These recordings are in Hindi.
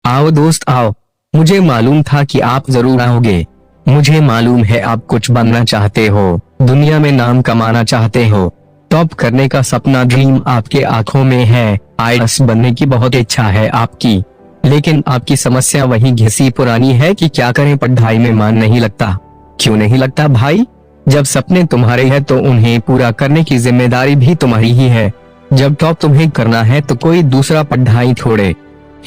आओ दोस्त आओ, मुझे मालूम था कि आप जरूर आओगे। मुझे मालूम है आप कुछ बनना चाहते हो, दुनिया में नाम कमाना चाहते हो, टॉप करने का सपना ड्रीम आपके आंखों में है, आईएएस बनने की बहुत इच्छा है आपकी। लेकिन आपकी समस्या वही घिसी पुरानी है कि क्या करें, पढ़ाई में मन नहीं लगता। क्यों नहीं लगता भाई? जब सपने तुम्हारे हैं तो उन्हें पूरा करने की जिम्मेदारी भी तुम्हारी ही है। जब टॉप तुम्हें करना है तो कोई दूसरा पढ़ाई थोड़े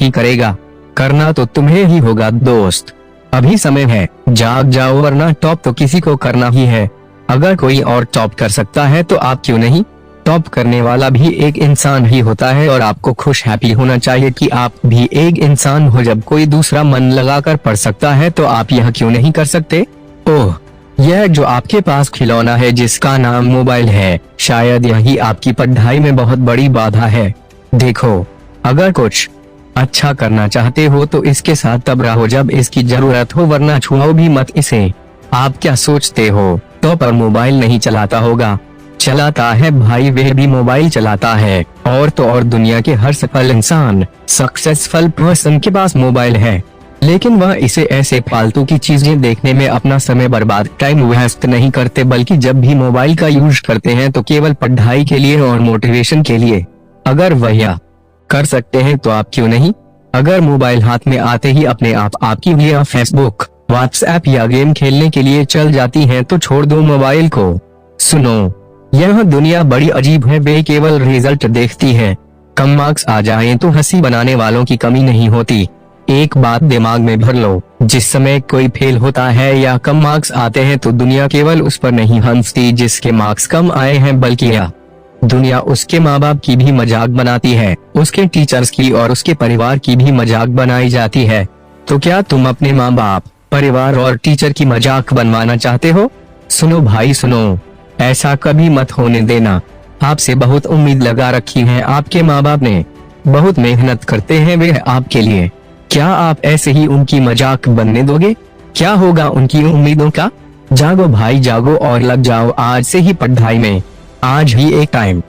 ही करेगा, करना तो तुम्हें ही होगा दोस्त। अभी समय है, जाग जाओ, वरना टॉप तो किसी को करना ही है। अगर कोई और टॉप कर सकता है तो आप क्यों नहीं? टॉप करने वाला भी एक इंसान ही होता है और आपको खुश हैप्पी होना चाहिए कि आप भी एक इंसान हो। जब कोई दूसरा मन लगाकर पढ़ सकता है तो आप यह क्यों नहीं कर सकते? ओह, यह जो आपके पास खिलौना है जिसका नाम मोबाइल है, शायद यही आपकी पढ़ाई में बहुत बड़ी बाधा है। देखो, अगर कुछ अच्छा करना चाहते हो तो इसके साथ तब रहो जब इसकी जरूरत हो, वरना छुआओ भी मत इसे। आप क्या सोचते हो टॉप पर मोबाइल नहीं चलाता होगा? चलाता है भाई, वह भी मोबाइल चलाता है। और तो और दुनिया के हर सफल इंसान, सक्सेसफुल पर्सन के पास मोबाइल है, लेकिन वह इसे ऐसे फालतू की चीजें देखने में अपना समय बर्बाद टाइम वेस्ट नहीं करते, बल्कि जब भी मोबाइल का यूज करते हैं तो केवल पढ़ाई के लिए और मोटिवेशन के लिए। अगर वह यह कर सकते हैं तो आप क्यों नहीं? अगर मोबाइल हाथ में आते ही अपने आप आपकी वीडियो फेसबुक, व्हाट्सएप या गेम खेलने के लिए चल जाती हैं तो छोड़ दो मोबाइल को। सुनो, यह दुनिया बड़ी अजीब है, वे केवल रिजल्ट देखती है। कम मार्क्स आ जाएं तो हंसी बनाने वालों की कमी नहीं होती। एक बात दिमाग में भर लो, जिस समय कोई फेल होता है या कम मार्क्स आते हैं तो दुनिया केवल उस पर नहीं हंसती जिसके मार्क्स कम आए हैं, बल्कि यह दुनिया उसके माँ बाप की भी मजाक बनाती है, उसके टीचर्स की और उसके परिवार की भी मजाक बनाई जाती है। तो क्या तुम अपने माँ बाप, परिवार और टीचर की मजाक बनवाना चाहते हो? सुनो भाई सुनो, ऐसा कभी मत होने देना। आपसे बहुत उम्मीद लगा रखी है आपके माँ बाप ने, बहुत मेहनत करते हैं वे आपके लिए। क्या आप ऐसे ही उनकी मजाक बनने दोगे? क्या होगा उनकी उम्मीदों का? जागो भाई जागो और लग जाओ आज से ही पढ़ाई में। आज ही एक टाइम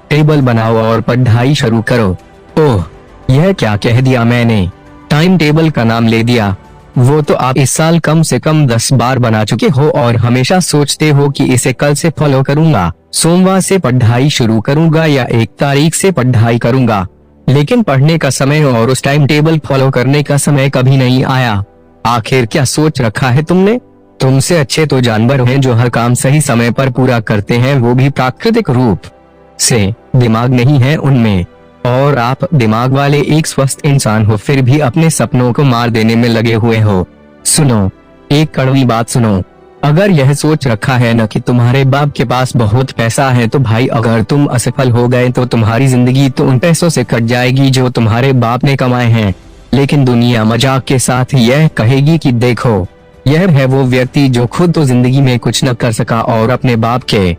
टेबल बनाओ और पढ़ाई शुरू करो। ओह, यह क्या कह दिया मैंने? टाइम टेबल का नाम ले दिया। वो तो आप इस साल कम से कम 10 बार बना चुके हो और हमेशा सोचते हो कि इसे कल से फॉलो करूंगा, सोमवार से पढ़ाई शुरू करूंगा या 1 तारीख से पढ़ाई करूंगा। लेकिन पढ़ने का समय और उस टाइम टेबल फॉलो करने का समय कभी नहीं आया। आखिर क्या सोच रखा है तुमने? तुमसे अच्छे तो जानवर हैं जो हर काम सही समय पर पूरा करते हैं, वो भी प्राकृतिक रूप से। दिमाग नहीं है उनमें, और आप दिमाग वाले एक स्वस्थ इंसान हो फिर भी अपने सपनों को मार देने में लगे हुए हो। सुनो, एक कड़वी बात सुनो, अगर यह सोच रखा है न कि तुम्हारे बाप के पास बहुत पैसा है तो भाई अगर तुम असफल हो गए तो तुम्हारी जिंदगी तो उन पैसों से कट जाएगी जो तुम्हारे बाप ने कमाए हैं। लेकिन दुनिया मजाक के साथ यह कहेगी कि देखो, यह है वो व्यक्ति जो खुद तो जिंदगी में कुछ न कर सका और अपने बाप के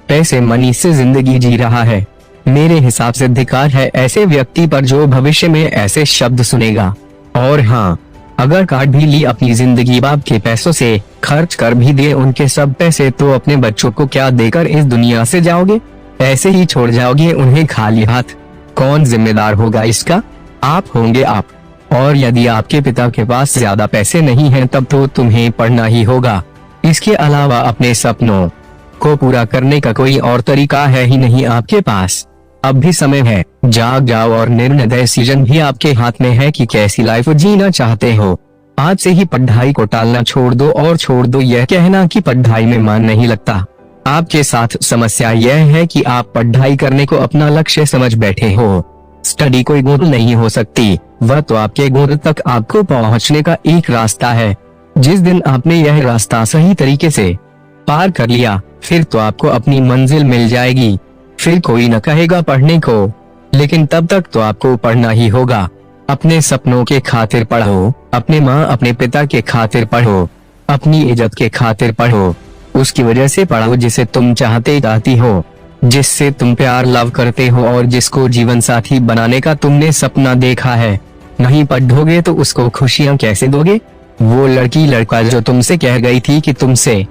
पैसे मनी से जिंदगी जी रहा है। मेरे हिसाब से धिक्कार है ऐसे व्यक्ति पर जो भविष्य में ऐसे शब्द सुनेगा। और हाँ, अगर काट भी ली अपनी जिंदगी बाप के पैसों से, खर्च कर भी दिए उनके सब पैसे, तो अपने बच्चों को क्या देकर इस दुनिया से जाओगे? ऐसे ही छोड़ जाओगे उन्हें खाली हाथ? कौन जिम्मेदार होगा इसका? आप होंगे आप। और यदि आपके पिता के पास ज्यादा पैसे नहीं हैं तब तो तुम्हें पढ़ना ही होगा। इसके अलावा अपने सपनों को पूरा करने का कोई और तरीका है ही नहीं आपके पास। अब भी समय है, जाग जाओ और निर्णय डिसीजन भी आपके हाथ में है कि कैसी लाइफ जीना चाहते हो। आज से ही पढ़ाई को टालना छोड़ दो और छोड़ दो यह कहना कि पढ़ाई में मन नहीं लगता। आपके साथ समस्या यह है कि आप पढ़ाई करने को अपना लक्ष्य समझ बैठे हो। स्टडी कोई गोल नहीं हो सकती, वह तो आपके गोल तक आपको पहुंचने का एक रास्ता है। जिस दिन आपने यह रास्ता सही तरीके से पार कर लिया, फिर तो आपको अपनी मंजिल मिल जाएगी। फिर कोई न कहेगा पढ़ने को, लेकिन तब तक तो आपको पढ़ना ही होगा। अपने सपनों के खातिर पढ़ो, अपने माँ अपने पिता के खातिर पढ़ो, अपनी इज्जत के खातिर पढ़ो, उसकी वजह से पढ़ो जिसे तुम चाहती हो, जिससे तुम प्यार लव करते हो और जिसको जीवन साथी बनाने का तुमने सपना देखा है। नहीं पढ़ोगे तो उसको खुशियाँ कैसे दोगे? वो लड़की लड़का जो तुमसे कह गई थी कि तुमसे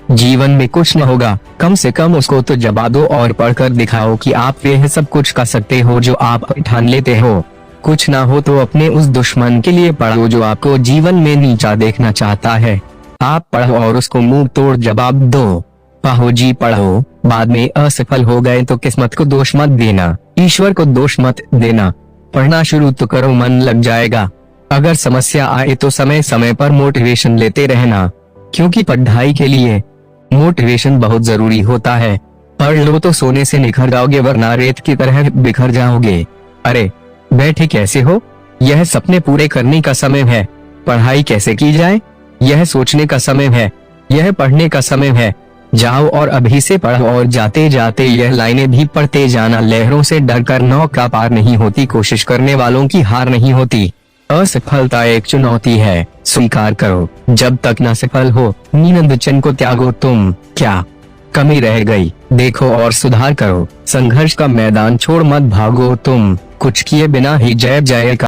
जीवन में कुछ न होगा, कम से कम उसको तो जवा दो और पढ़कर दिखाओ कि आप वह सब कुछ कर सकते हो जो आप ठान लेते हो। कुछ ना हो तो अपने उस दुश्मन के लिए पढ़ो जो आपको जीवन में नीचा देखना चाहता है। आप पढ़ो और उसको मुंह तोड़ जवाब दो। पढ़ो जी पढ़ो, बाद में असफल हो गए तो किस्मत को दोष मत देना, ईश्वर को दोष मत देना। पढ़ना शुरू तो करो, मन लग जाएगा। अगर समस्या आए तो समय समय पर मोटिवेशन लेते रहना, क्योंकि पढ़ाई के लिए मोटिवेशन बहुत जरूरी होता है। पढ़ लो तो सोने से निखर जाओगे, वरना रेत की तरह बिखर जाओगे। अरे बैठे कैसे हो? यह सपने पूरे करने का समय है। पढ़ाई कैसे की जाए, यह सोचने का समय है। यह पढ़ने का समय है। जाओ और अभी से पढ़ो और जाते जाते यह लाइनें भी पढ़ते जाना। लहरों से डरकर नौका पार नहीं होती, कोशिश करने वालों की हार नहीं होती। असफलता एक चुनौती है, स्वीकार करो। जब तक न सफल हो नींद को त्यागो। तुम क्या कमी रह गई देखो और सुधार करो। संघर्ष का मैदान छोड़ मत भागो, तुम कुछ किए बिना ही जय जय का